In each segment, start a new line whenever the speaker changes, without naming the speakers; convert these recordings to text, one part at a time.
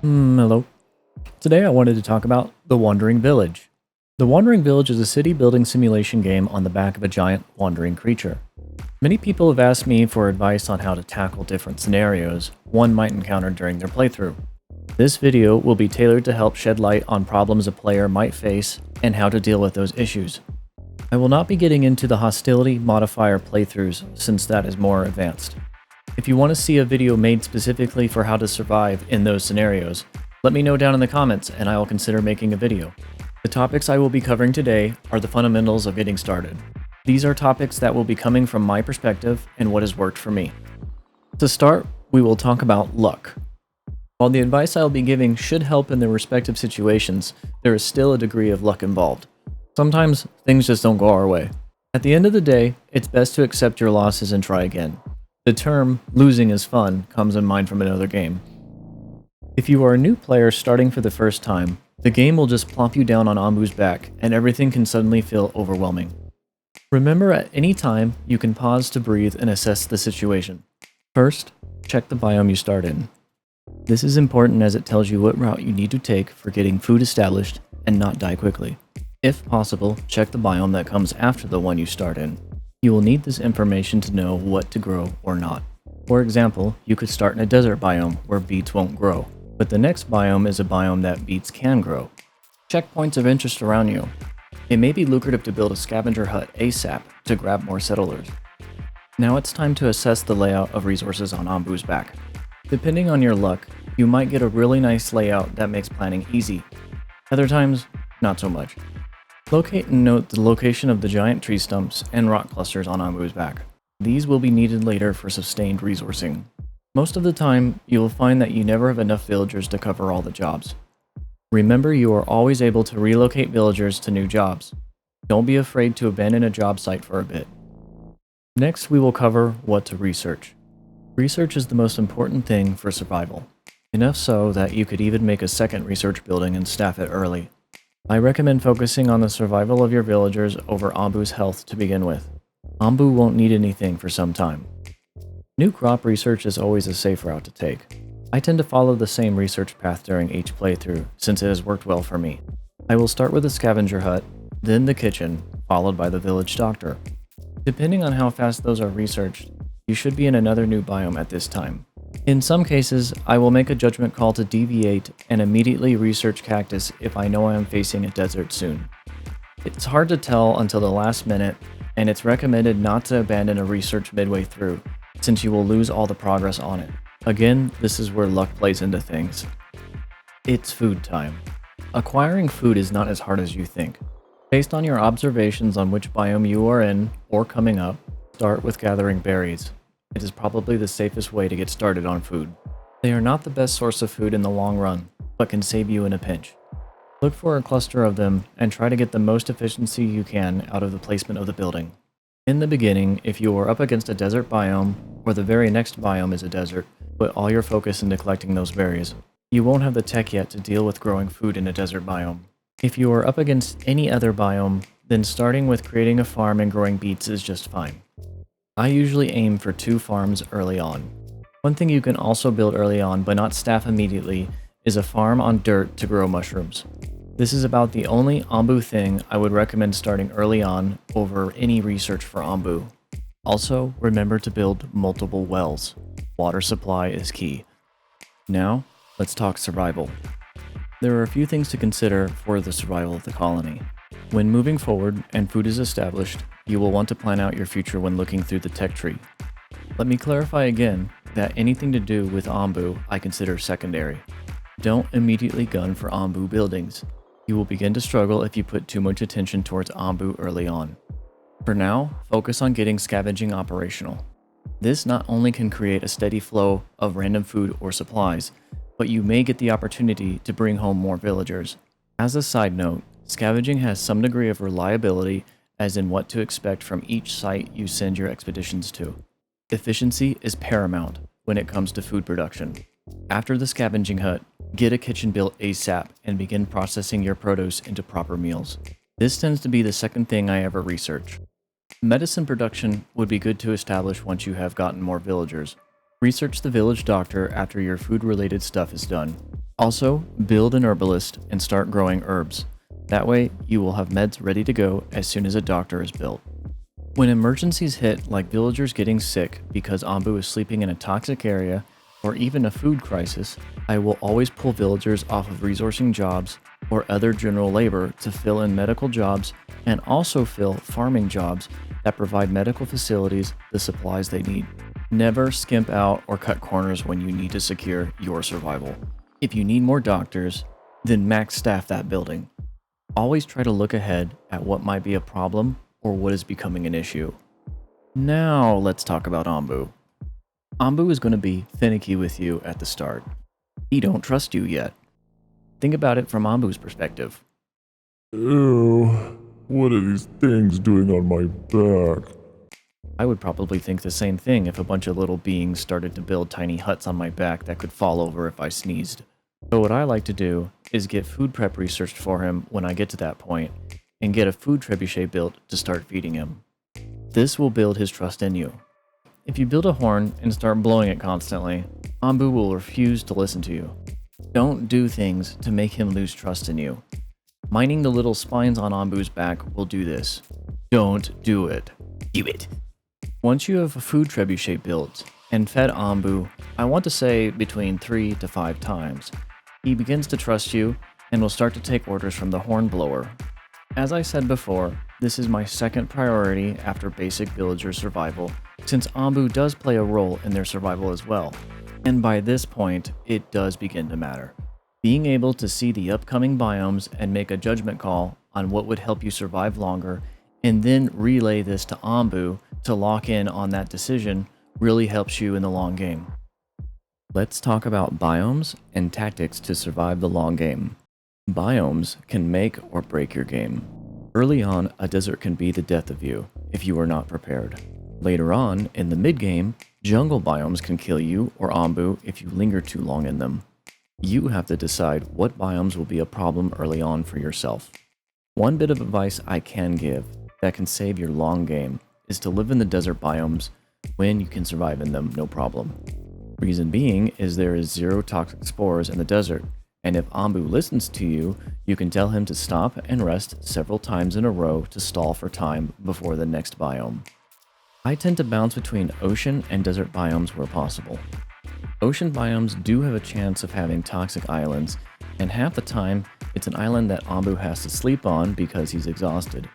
Hello. Today I wanted to talk about The Wandering Village. The Wandering Village is a city building simulation game on the back of a giant wandering creature. Many people have asked me for advice on how to tackle different scenarios one might encounter during their playthrough. This video will be tailored to help shed light on problems a player might face and how to deal with those issues. I will not be getting into the Hostility Modifier playthroughs since that is more advanced. If you want to see a video made specifically for how to survive in those scenarios, let me know down in the comments and I will consider making a video. The topics I will be covering today are the fundamentals of getting started. These are topics that will be coming from my perspective and what has worked for me. To start, we will talk about luck. While the advice I'll be giving should help in their respective situations, there is still a degree of luck involved. Sometimes things just don't go our way. At the end of the day, it's best to accept your losses and try again. The term losing is fun comes in mind from another game. If you are a new player starting for the first time, the game will just plop you down on Onbu's back and everything can suddenly feel overwhelming. Remember, at any time, you can pause to breathe and assess the situation. First, check the biome you start in. This is important as it tells you what route you need to take for getting food established and not die quickly. If possible, check the biome that comes after the one you start in. You will need this information to know what to grow or not. For example, you could start in a desert biome where beets won't grow, but the next biome is a biome that beets can grow. Check points of interest around you. It may be lucrative to build a scavenger hut ASAP to grab more settlers. Now it's time to assess the layout of resources on Onbu's back. Depending on your luck, you might get a really nice layout that makes planning easy. Other times, not so much. Locate and note the location of the giant tree stumps and rock clusters on Onbu's back. These will be needed later for sustained resourcing. Most of the time, you will find that you never have enough villagers to cover all the jobs. Remember, you are always able to relocate villagers to new jobs. Don't be afraid to abandon a job site for a bit. Next, we will cover what to research. Research is the most important thing for survival. Enough so that you could even make a second research building and staff it early. I recommend focusing on the survival of your villagers over Onbu's health to begin with. Onbu won't need anything for some time. New crop research is always a safe route to take. I tend to follow the same research path during each playthrough since it has worked well for me. I will start with the scavenger hut, then the kitchen, followed by the village doctor. Depending on how fast those are researched, you should be in another new biome at this time. In some cases, I will make a judgment call to deviate and immediately research cactus if I know I am facing a desert soon. It's hard to tell until the last minute, and it's recommended not to abandon a research midway through, since you will lose all the progress on it. Again, this is where luck plays into things. It's food time. Acquiring food is not as hard as you think. Based on your observations on which biome you are in, or coming up, start with gathering berries. It is probably the safest way to get started on food. They are not the best source of food in the long run, but can save you in a pinch. Look for a cluster of them and try to get the most efficiency you can out of the placement of the building. In the beginning, if you are up against a desert biome, or the very next biome is a desert, put all your focus into collecting those berries. You won't have the tech yet to deal with growing food in a desert biome. If you are up against any other biome, then starting with creating a farm and growing beets is just fine. I usually aim for 2 farms early on. One thing you can also build early on but not staff immediately is a farm on dirt to grow mushrooms. This is about the only Onbu thing I would recommend starting early on over any research for Onbu. Also, remember to build multiple wells. Water supply is key. Now, let's talk survival. There are a few things to consider for the survival of the colony. When moving forward and food is established, you will want to plan out your future when looking through the tech tree. Let me clarify again that anything to do with Onbu I consider secondary. Don't immediately gun for Onbu buildings. You will begin to struggle if you put too much attention towards Onbu early on. For now, focus on getting scavenging operational. This not only can create a steady flow of random food or supplies, but you may get the opportunity to bring home more villagers. As a side note, scavenging has some degree of reliability as in what to expect from each site you send your expeditions to. Efficiency is paramount when it comes to food production. After the scavenging hut, get a kitchen built ASAP and begin processing your produce into proper meals. This tends to be the second thing I ever research. Medicine production would be good to establish once you have gotten more villagers. Research the village doctor after your food-related stuff is done. Also, build an herbalist and start growing herbs. That way, you will have meds ready to go as soon as a doctor is built. When emergencies hit, like villagers getting sick because Onbu is sleeping in a toxic area, or even a food crisis, I will always pull villagers off of resourcing jobs or other general labor to fill in medical jobs and also fill farming jobs that provide medical facilities the supplies they need. Never skimp out or cut corners when you need to secure your survival. If you need more doctors, then max staff that building. Always try to look ahead at what might be a problem or what is becoming an issue. Now let's talk about Onbu. Onbu is going to be finicky with you at the start. He don't trust you yet. Think about it from Onbu's perspective.
Ew, what are these things doing on my back?
I would probably think the same thing if a bunch of little beings started to build tiny huts on my back that could fall over if I sneezed. So what I like to do is get food prep researched for him when I get to that point, and get a food trebuchet built to start feeding him. This will build his trust in you. If you build a horn and start blowing it constantly, Onbu will refuse to listen to you. Don't do things to make him lose trust in you. Mining the little spines on Onbu's back will do this. Don't do it. Do it. Once you have a food trebuchet built and fed Onbu, I want to say between 3 to 5 times, he begins to trust you and will start to take orders from the horn blower. As I said before, this is my second priority after basic villager survival, since Onbu does play a role in their survival as well. And by this point, it does begin to matter. Being able to see the upcoming biomes and make a judgment call on what would help you survive longer, and then relay this to Onbu to lock in on that decision really helps you in the long game. Let's talk about biomes and tactics to survive the long game. Biomes can make or break your game. Early on, a desert can be the death of you if you are not prepared. Later on, in the mid-game, jungle biomes can kill you or Onbu if you linger too long in them. You have to decide what biomes will be a problem early on for yourself. One bit of advice I can give that can save your long game is to live in the desert biomes when you can survive in them no problem. Reason being is there is 0 toxic spores in the desert, and if Onbu listens to you, you can tell him to stop and rest several times in a row to stall for time before the next biome. I tend to bounce between ocean and desert biomes where possible. Ocean biomes do have a chance of having toxic islands, and half the time, it's an island that Onbu has to sleep on because he's exhausted.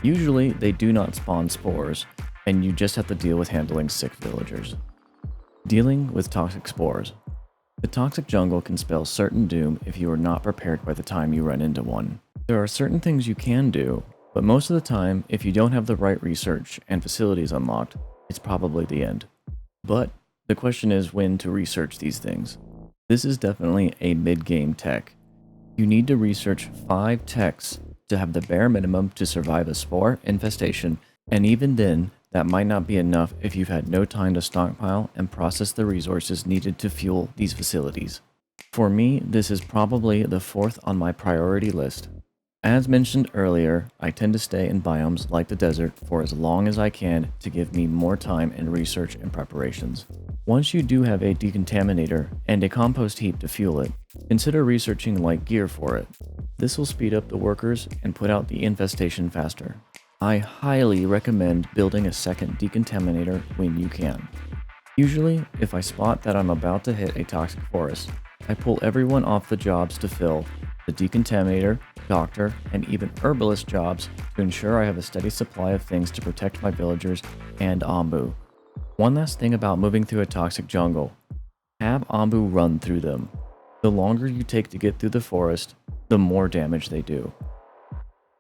Usually, they do not spawn spores, and you just have to deal with handling sick villagers. Dealing with toxic spores. The toxic jungle can spell certain doom if you are not prepared by the time you run into one. There are certain things you can do, but most of the time, if you don't have the right research and facilities unlocked, it's probably the end. But the question is when to research these things. This is definitely a mid-game tech. You need to research 5 techs to have the bare minimum to survive a spore infestation, and even then, that might not be enough if you've had no time to stockpile and process the resources needed to fuel these facilities. For me, this is probably the 4th on my priority list. As mentioned earlier, I tend to stay in biomes like the desert for as long as I can to give me more time in research and preparations. Once you do have a decontaminator and a compost heap to fuel it, consider researching light gear for it. This will speed up the workers and put out the infestation faster. I highly recommend building a second decontaminator when you can. Usually, if I spot that I'm about to hit a toxic forest, I pull everyone off the jobs to fill the decontaminator, doctor, and even herbalist jobs to ensure I have a steady supply of things to protect my villagers and Onbu. One last thing about moving through a toxic jungle. Have Onbu run through them. The longer you take to get through the forest, the more damage they do.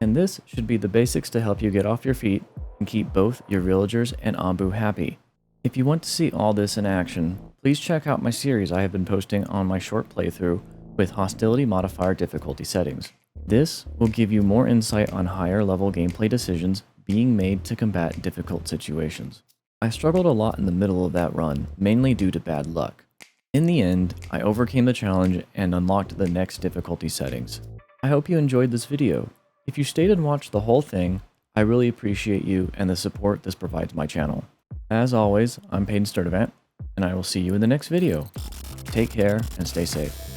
And this should be the basics to help you get off your feet and keep both your villagers and Onbu happy. If you want to see all this in action, please check out my series I have been posting on my short playthrough with Hostility Modifier difficulty settings. This will give you more insight on higher level gameplay decisions being made to combat difficult situations. I struggled a lot in the middle of that run, mainly due to bad luck. In the end, I overcame the challenge and unlocked the next difficulty settings. I hope you enjoyed this video. If you stayed and watched the whole thing, I really appreciate you and the support this provides my channel. As always, I'm Paden Sturtevant, and I will see you in the next video. Take care and stay safe.